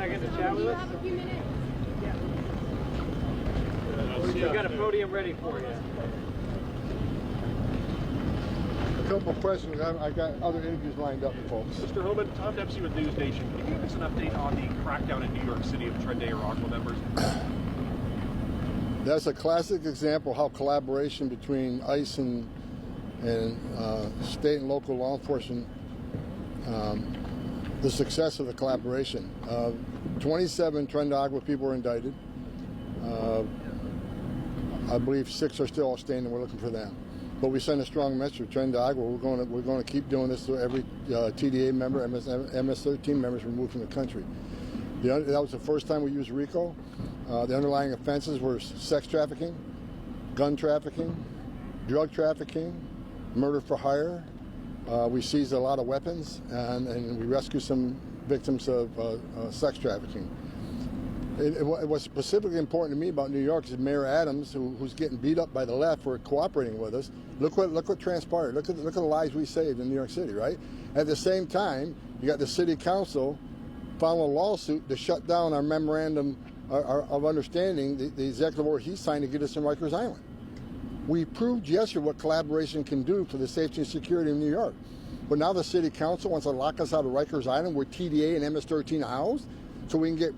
second to chat with us? A few minutes. We got a podium ready for you. A couple of questions. I got other interviews lined up, folks. Mr. Homan, Tom Dempsey with News Nation. Can you give us an update on the crackdown in New York City of Trenday or Aqua members? That's a classic example of how collaboration between ICE and state and local law enforcement, the success of the collaboration. 27 Trenday people were indicted. I believe 6 are still outstanding. We're looking for them. But we send a strong message to Trenday. We're going to keep doing this to every TDA member, MS-13 members removed from the country. That was the first time we used RICO. The underlying offenses were sex trafficking, gun trafficking, drug trafficking, murder for hire. We seized a lot of weapons, and we rescued some victims of sex trafficking. What's specifically important to me about New York is Mayor Adams, who's getting beat up by the left for cooperating with us. Look what transpired. Look at the lives we saved in New York City, right? At the same time, you got the city council filing a lawsuit to shut down our memorandum of understanding, the executive order he signed to get us in Rikers Island. We proved yesterday what collaboration can do for the safety and security of New York. But now the city council wants to lock us out of Rikers Island, where TDA and MS-13 are housed, so we can get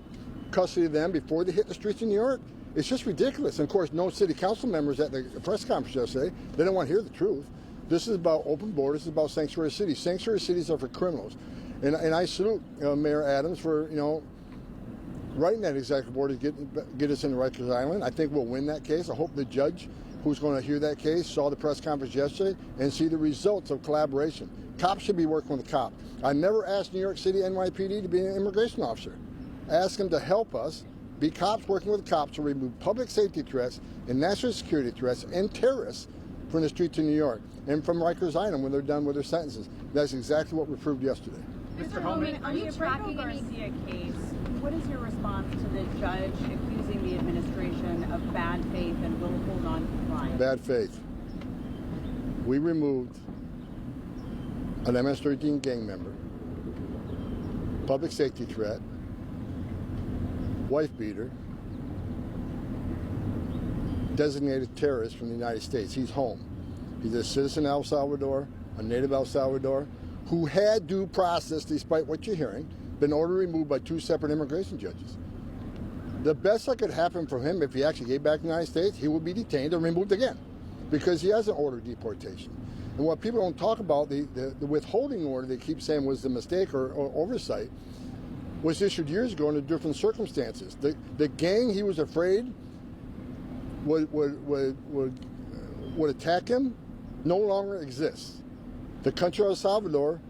custody of them before they hit the streets of New York. It's just ridiculous. And of course, no city council members at the press conference yesterday, they don't want to hear the truth. This is about open borders. This is about sanctuary cities. Sanctuary cities are for criminals. And I salute Mayor Adams for, writing that executive order to get us into Rikers Island. I think we'll win that case. I hope the judge who's going to hear that case saw the press conference yesterday and see the results of collaboration. Cops should be working with the cop. I never asked New York City NYPD to be an immigration officer. Ask them to help us be cops working with cops to remove public safety threats and national security threats and terrorists from the streets of New York and from Rikers Island when they're done with their sentences. That's exactly what we proved yesterday. Mr. Homan, are you tracking any case? What is your response to the judge accusing the administration of bad faith and willful non-compliance? Bad faith. We removed an MS-13 gang member, public safety threat, wife beater, designated terrorist from the United States. He's home. He's a citizen of El Salvador, a native El Salvador, who had due process, despite what you're hearing, been ordered removed by 2 separate immigration judges. The best that could happen for him, if he actually gave back to the United States, he would be detained and removed again, because he has an order of deportation. And what people don't talk about, the withholding order they keep saying was a mistake or oversight, was issued years ago under different circumstances. The gang he was afraid would attack him no longer exists. The country of El Salvador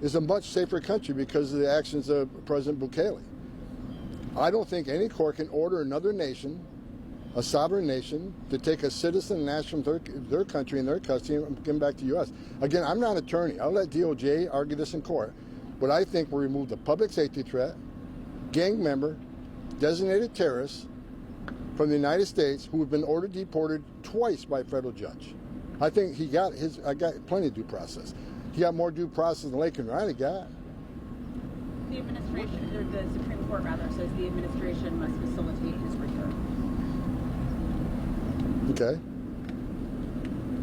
is a much safer country because of the actions of President Bukele. I don't think any court can order another nation, a sovereign nation, to take a citizen and national from their country in their custody and give them back to the U.S. Again, I'm not an attorney. I'll let DOJ argue this in court. But I think we removed the public safety threat, gang member, designated terrorists from the United States who have been ordered deported twice by a federal judge. I think I got plenty of due process. He got more due process than Laken Riley got. The administration, or the Supreme Court rather, says the administration must facilitate his return. Okay.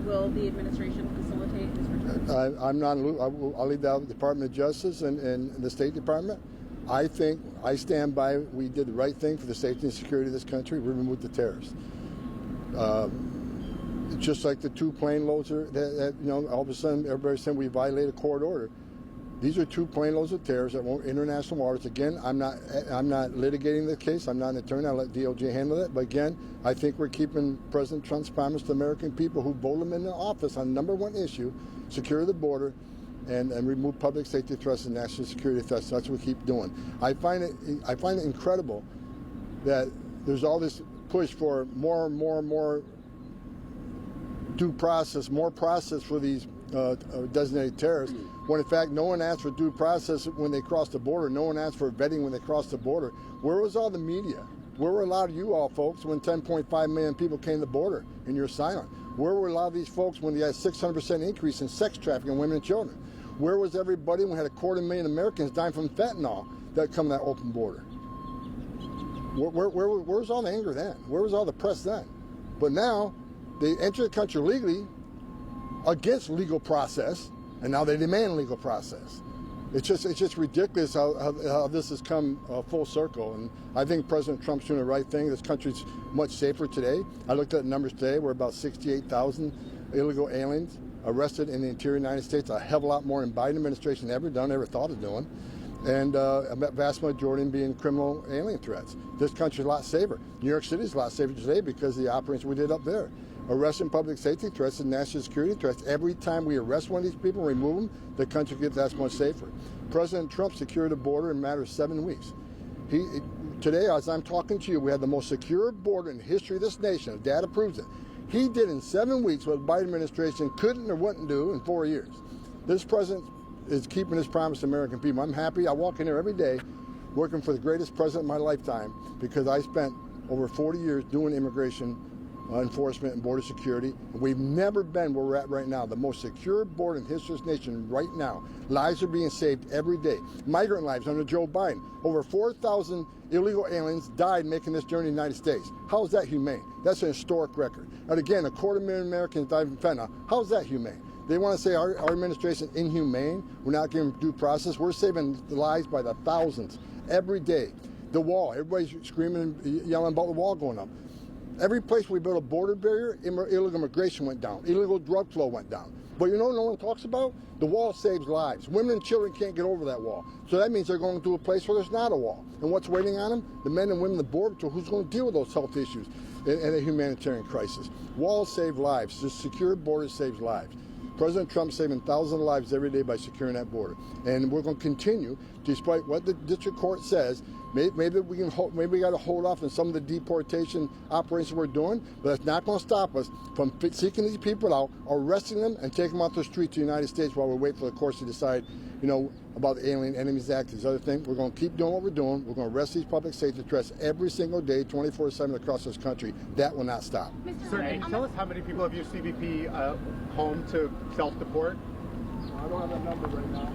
Will the administration facilitate his return? I'll leave that out to the Department of Justice and the State Department. I think I stand by. We did the right thing for the safety and security of this country. We removed the terrorists. Just like the 2 plane loads that all of a sudden everybody's saying we violated a court order. These are 2 plane loads of terrorists that went international waters. Again, I'm not litigating the case. I'm not an attorney. I'll let DOJ handle it. But again, I think we're keeping President Trump's promise to the American people who voted him into office on #1 issue, secure the border, and remove public safety threats and national security threats. That's what we keep doing. I find it incredible that there's all this push for more due process, more process for these designated terrorists, when in fact no one asked for due process when they crossed the border. No one asked for vetting when they crossed the border. Where was all the media? Where were a lot of you all folks when 10.5 million people came to the border and you're silent? Where were a lot of these folks when they had 600% increase in sex trafficking in women and children? Where was everybody when we had 250,000 Americans dying from fentanyl that come to that open border? Where's all the anger then? Where was all the press then? But now they enter the country legally against legal process, and now they demand legal process. It's just ridiculous how this has come full circle. And I think President Trump's doing the right thing. This country's much safer today. I looked at the numbers today. We're about 68,000 illegal aliens arrested in the interior United States, a hell of a lot more than the Biden administration ever thought of doing. And a vast majority being criminal alien threats. This country's a lot safer. New York City's a lot safer today because of the operations we did up there. Arresting public safety threats and national security threats. Every time we arrest one of these people and remove them, the country gets that much safer. President Trump secured the border in a matter of 7 weeks. Today, as I'm talking to you, we had the most secure border in the history of this nation. Data proves it. He did in 7 weeks what the Biden administration couldn't or wouldn't do in 4 years. This president is keeping his promise to American people. I'm happy. I walk in here every day working for the greatest president of my lifetime because I spent over 40 years doing immigration enforcement and border security. We've never been where we're at right now. The most secure border in the history of this nation right now. Lives are being saved every day. Migrant lives under Joe Biden. Over 4,000 illegal aliens died making this journey to the United States. How is that humane? That's an historic record. And again, 250,000 Americans died from fentanyl. How is that humane? They want to say our administration is inhumane. We're not giving due process. We're saving lives by the thousands every day. The wall. Everybody's screaming and yelling about the wall going up. Every place we built a border barrier, illegal immigration went down. Illegal drug flow went down. But you know what no one talks about? The wall saves lives. Women and children can't get over that wall. So that means they're going to a place where there's not a wall. And what's waiting on them? The men and women of the border patrol who's going to deal with those health issues and a humanitarian crisis. Walls save lives. The secure border saves lives. President Trump's saving thousands of lives every day by securing that border. And we're going to continue, despite what the district court says. Maybe we got to hold off on some of the deportation operations we're doing, but that's not going to stop us from seeking these people out, arresting them, and taking them off the streets of the United States while we wait for the courts to decide, about the Alien Enemies Act, these other things. We're going to keep doing what we're doing. We're going to arrest these public safety threats every single day, 24/7 across this country. That will not stop. Sir, can you tell us how many people have used CBP home to self-deport? I don't have that number right now.